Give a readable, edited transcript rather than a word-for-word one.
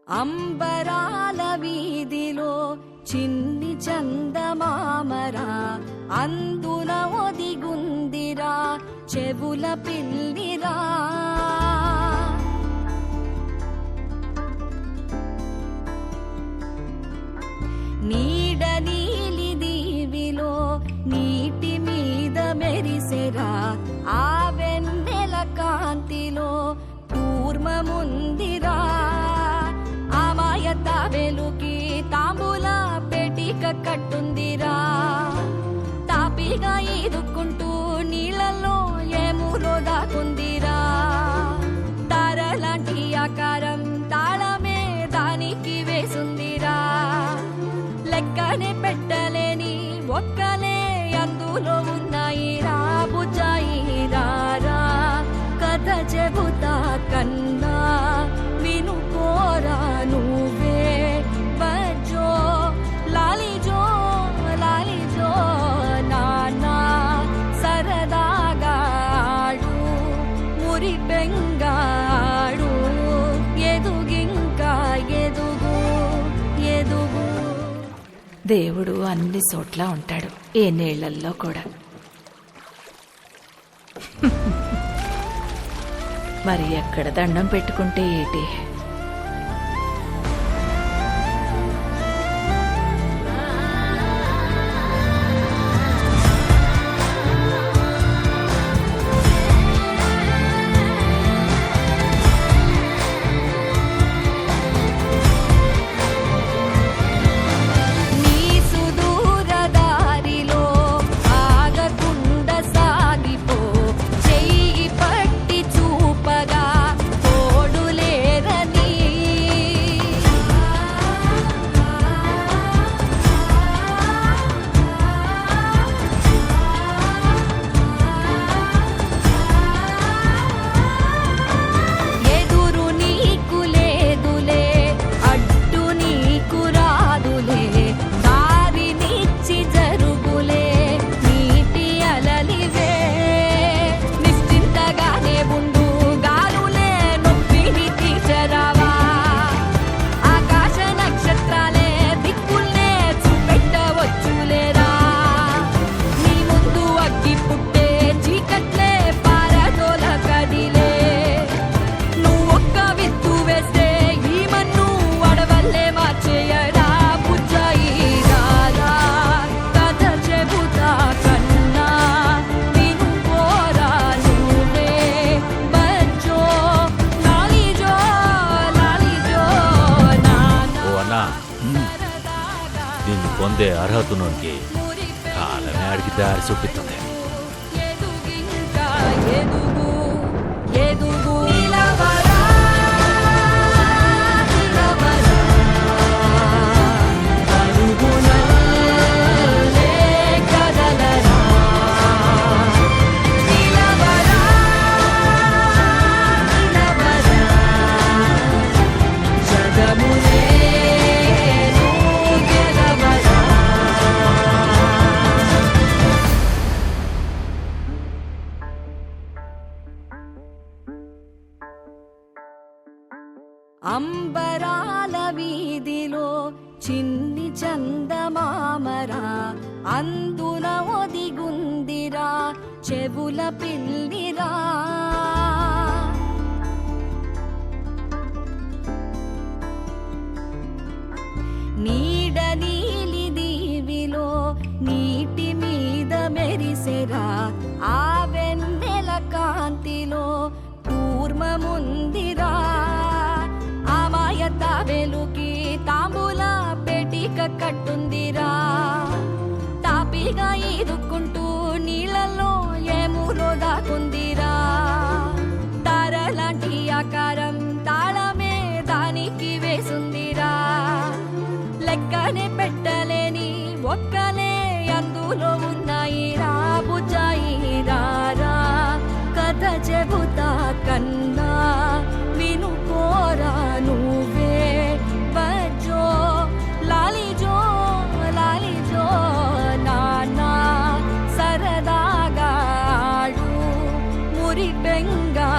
అంబరాల వీధిలో చిన్ని చందమామరా, అందున ఒదిగుందిరా చెవుల పిల్లిరా. నీడ నీలి దీవిలో నీటి మీద మెరిసెరా, ఆ వెన్నెల కాంతిలో కూర్మముందిరా. అమాయత వెలుకి తాంబూల పెటిక కట్టుందిరా. తాపిగా ఈదుకుంటూ నీళ్ళల్లో ఏములో దాకుందిరా. తారలాంటి ఆకారం తాళమే దానికి వేసుందిరా. లెక్కనే పెట్టలేని ఒక్కలే అందులో ఉన్నాయిరా. బుజ్జాయిరా కథ చెబుతా కన్నా వినుకోరా నువ్వే. బజ్జో లాలిజో లాలిజో నానా సరదాగా ఆడు మురి బెంగాడు. ఎదుగింకా ఎదుగు ఎదుగు. దేవుడు అన్ని చోట్ల ఉంటాడు, ఏ నీళ్లల్లో కూడా. మరి ఎక్కడ దండం పెట్టుకుంటే ఏటి? దీన్ని పొందే అర్హతనునికి కాలమే అడిగి దారి చూపిస్తుంది. అంబరాల వీధిలో చిన్ని చందమామరా, అందున ఒదిగుందిరా చెవుల పిల్లిరా. నీడ నీలి దీవిలో నీటి మీద మెరిసెరా, ఆ వెన్నెల కాంతిలో కూర్మముందిరా. అమాయత వెలుకి తాంబూల పెటిక కట్టుందిరా. తాపిగా ఈదుకుంటూ నీళ్ళల్లో ఏములో దాకుందిరా. తారలాంటి ఆకారం తాళమే దానికి వేసుందిరా. లెక్కనే పెట్టలేని ఒక్కలే అందులో ఉన్నాయిరా. బుజ్జాయిరా కథ చెబుతా కన్నా వినుకోరా నువ్వే. బజ్జో లాలిజో లాలిజో నానా సరదాగా ఆడు మురి బెంగా